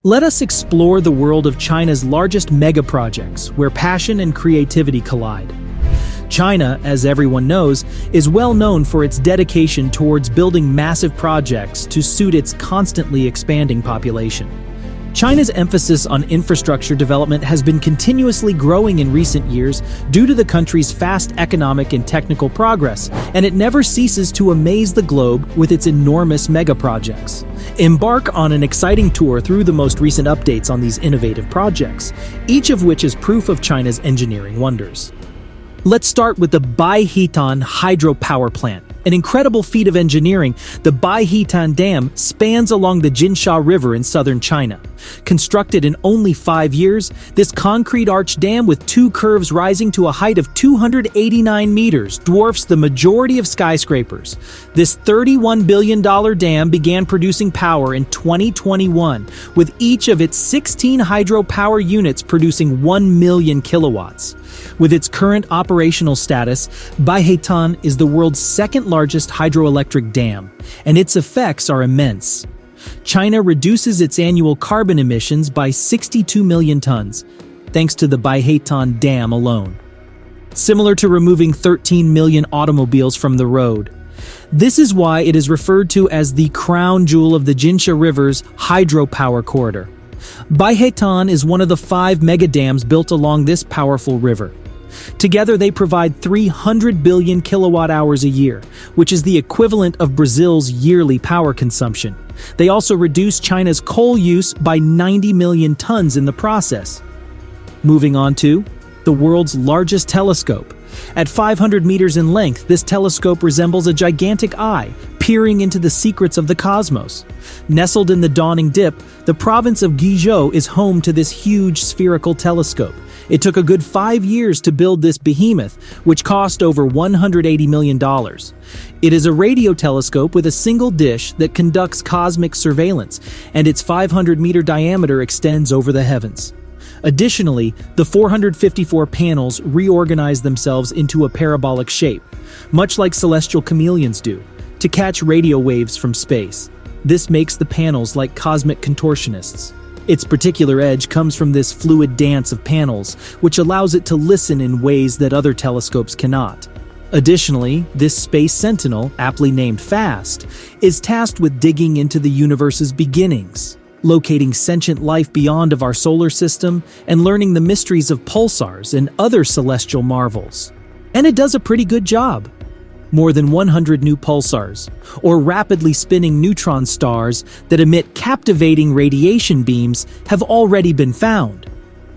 Let us explore the world of China's largest megaprojects, where passion and creativity collide. China, as everyone knows, is well known for its dedication towards building massive projects to suit its constantly expanding population. China's emphasis on infrastructure development has been continuously growing in recent years due to the country's fast economic and technical progress, and it never ceases to amaze the globe with its enormous megaprojects. Embark on an exciting tour through the most recent updates on these innovative projects, each of which is proof of China's engineering wonders. Let's start with the Baihetan hydropower plant. An incredible feat of engineering, the Baihetan Dam spans along the Jinsha River in southern China. Constructed in only 5 years, this concrete arch dam with 2 curves rising to a height of 289 meters dwarfs the majority of skyscrapers. This $31 billion dam began producing power in 2021, with each of its 16 hydropower units producing 1 million kilowatts. With its current operational status, Baihetan is the world's second-largest hydroelectric dam, and its effects are immense. China reduces its annual carbon emissions by 62 million tons, thanks to the Baihetan Dam alone. Similar to removing 13 million automobiles from the road. This is why it is referred to as the crown jewel of the Jinsha River's hydropower corridor. Baihetan is one of the 5 megadams built along this powerful river. Together, they provide 300 billion kilowatt-hours a year, which is the equivalent of Brazil's yearly power consumption. They also reduce China's coal use by 90 million tons in the process. Moving on to the world's largest telescope. At 500 meters in length, this telescope resembles a gigantic eye, peering into the secrets of the cosmos. Nestled in the dawning dip, the province of Guizhou is home to this huge spherical telescope. It took a good 5 years to build this behemoth, which cost over $180 million. It is a radio telescope with a single dish that conducts cosmic surveillance, and its 500-meter diameter extends over the heavens. Additionally, the 454 panels reorganize themselves into a parabolic shape, much like celestial chameleons do, to catch radio waves from space. This makes the panels like cosmic contortionists. Its particular edge comes from this fluid dance of panels, which allows it to listen in ways that other telescopes cannot. Additionally, this space sentinel, aptly named FAST, is tasked with digging into the universe's beginnings, locating sentient life beyond of our solar system, and learning the mysteries of pulsars and other celestial marvels. And it does a pretty good job. More than 100 new pulsars, or rapidly spinning neutron stars that emit captivating radiation beams, have already been found.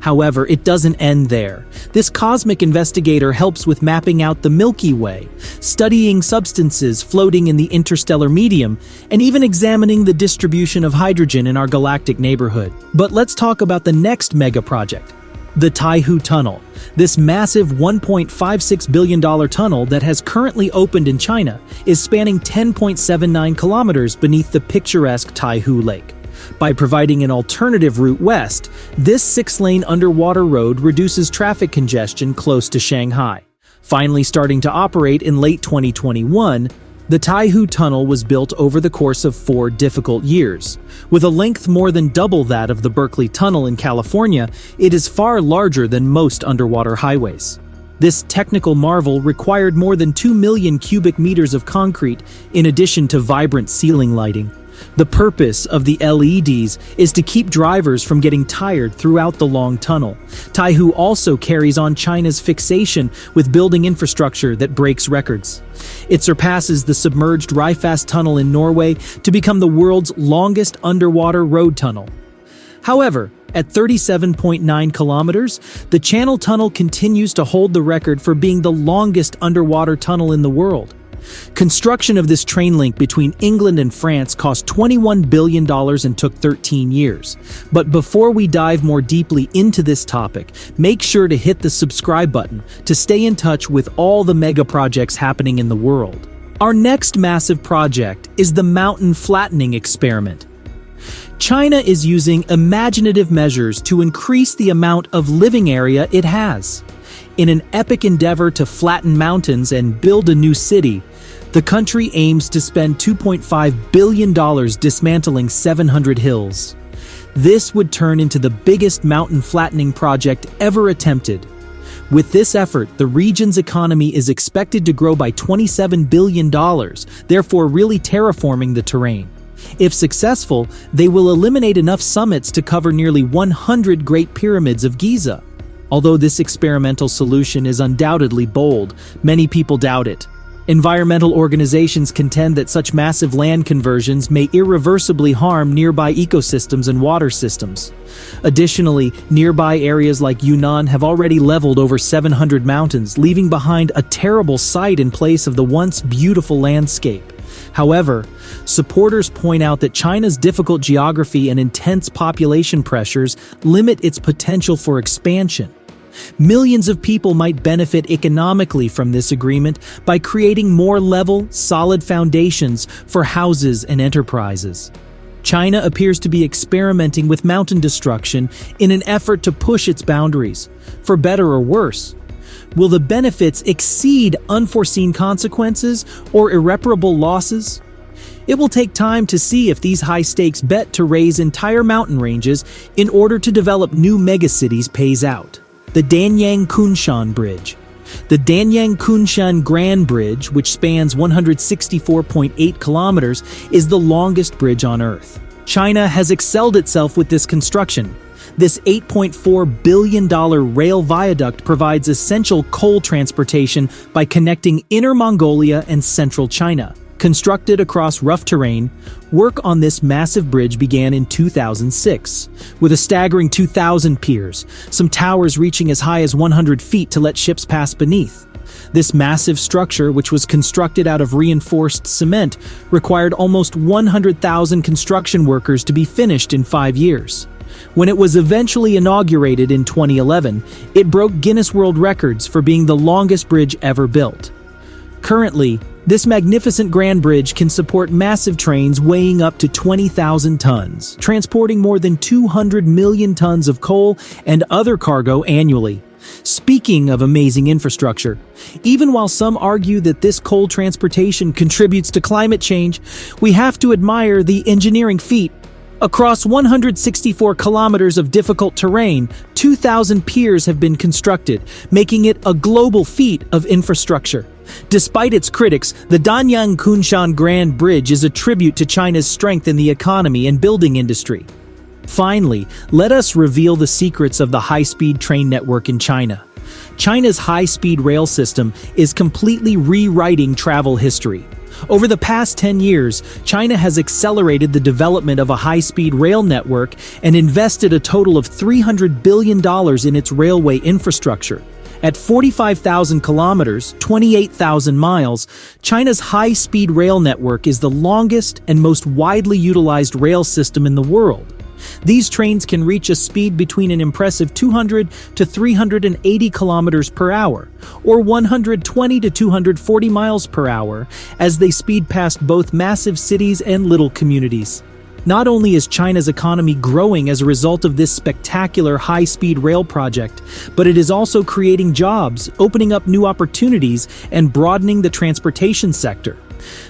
However, it doesn't end there. This cosmic investigator helps with mapping out the Milky Way, studying substances floating in the interstellar medium, and even examining the distribution of hydrogen in our galactic neighborhood. But let's talk about the next megaproject, the Taihu Tunnel. This massive $1.56 billion tunnel that has currently opened in China is spanning 10.79 kilometers beneath the picturesque Taihu Lake. By providing an alternative route west, this 6-lane underwater road reduces traffic congestion close to Shanghai. Finally starting to operate in late 2021, the Taihu Tunnel was built over the course of 4 difficult years. With a length more than double that of the Berkeley Tunnel in California, it is far larger than most underwater highways. This technical marvel required more than 2 million cubic meters of concrete, in addition to vibrant ceiling lighting. The purpose of the LEDs is to keep drivers from getting tired throughout the long tunnel. Taihu also carries on China's fixation with building infrastructure that breaks records. It surpasses the submerged Ryfast Tunnel in Norway to become the world's longest underwater road tunnel. However, at 37.9 kilometers, the Channel Tunnel continues to hold the record for being the longest underwater tunnel in the world. Construction of this train link between England and France cost $21 billion and took 13 years. But before we dive more deeply into this topic, make sure to hit the subscribe button to stay in touch with all the mega projects happening in the world. Our next massive project is the mountain flattening experiment. China is using imaginative measures to increase the amount of living area it has. In an epic endeavor to flatten mountains and build a new city, the country aims to spend $2.5 billion dismantling 700 hills. This would turn into the biggest mountain flattening project ever attempted. With this effort, the region's economy is expected to grow by $27 billion, therefore really terraforming the terrain. If successful, they will eliminate enough summits to cover nearly 100 Great Pyramids of Giza. Although this experimental solution is undoubtedly bold, many people doubt it. Environmental organizations contend that such massive land conversions may irreversibly harm nearby ecosystems and water systems. Additionally, nearby areas like Yunnan have already leveled over 700 mountains, leaving behind a terrible sight in place of the once beautiful landscape. However, supporters point out that China's difficult geography and intense population pressures limit its potential for expansion. Millions of people might benefit economically from this agreement by creating more level, solid foundations for houses and enterprises. China appears to be experimenting with mountain destruction in an effort to push its boundaries, for better or worse. Will the benefits exceed unforeseen consequences or irreparable losses? It will take time to see if these high-stakes bet to raise entire mountain ranges in order to develop new megacities pays out. The Danyang-Kunshan Bridge. The Danyang-Kunshan Grand Bridge, which spans 164.8 kilometers, is the longest bridge on Earth. China has excelled itself with this construction. This $8.4 billion rail viaduct provides essential coal transportation by connecting Inner Mongolia and central China. Constructed across rough terrain, work on this massive bridge began in 2006, with a staggering 2,000 piers, some towers reaching as high as 100 feet to let ships pass beneath. This massive structure, which was constructed out of reinforced cement, required almost 100,000 construction workers to be finished in 5 years. When it was eventually inaugurated in 2011, it broke Guinness World Records for being the longest bridge ever built. Currently, this magnificent grand bridge can support massive trains weighing up to 20,000 tons, transporting more than 200 million tons of coal and other cargo annually. Speaking of amazing infrastructure, even while some argue that this coal transportation contributes to climate change, we have to admire the engineering feat. Across 164 kilometers of difficult terrain, 2,000 piers have been constructed, making it a global feat of infrastructure. Despite its critics, the Danyang-Kunshan Grand Bridge is a tribute to China's strength in the economy and building industry. Finally, let us reveal the secrets of the high-speed train network in China. China's high-speed rail system is completely rewriting travel history. Over the past 10 years, China has accelerated the development of a high-speed rail network and invested a total of $300 billion in its railway infrastructure. At 45,000 kilometers, 28,000 miles, China's high-speed rail network is the longest and most widely utilized rail system in the world. These trains can reach a speed between an impressive 200 to 380 kilometers per hour, or 120 to 240 miles per hour, as they speed past both massive cities and little communities. Not only is China's economy growing as a result of this spectacular high-speed rail project, but it is also creating jobs, opening up new opportunities, and broadening the transportation sector.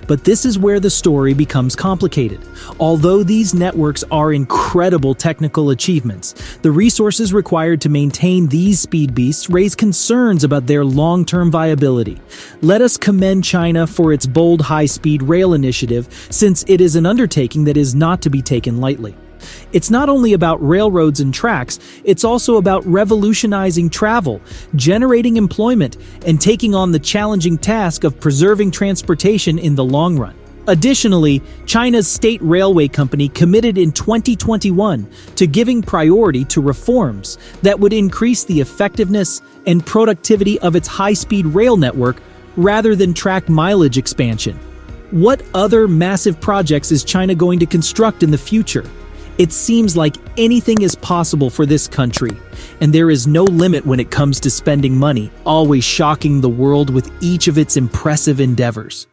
But this is where the story becomes complicated. Although these networks are incredible technical achievements, the resources required to maintain these speed beasts raise concerns about their long-term viability. Let us commend China for its bold high-speed rail initiative, since it is an undertaking that is not to be taken lightly. It's not only about railroads and tracks, it's also about revolutionizing travel, generating employment, and taking on the challenging task of preserving transportation in the long run. Additionally, China's state railway company committed in 2021 to giving priority to reforms that would increase the effectiveness and productivity of its high-speed rail network rather than track mileage expansion. What other massive projects is China going to construct in the future? It seems like anything is possible for this country, and there is no limit when it comes to spending money, always shocking the world with each of its impressive endeavors.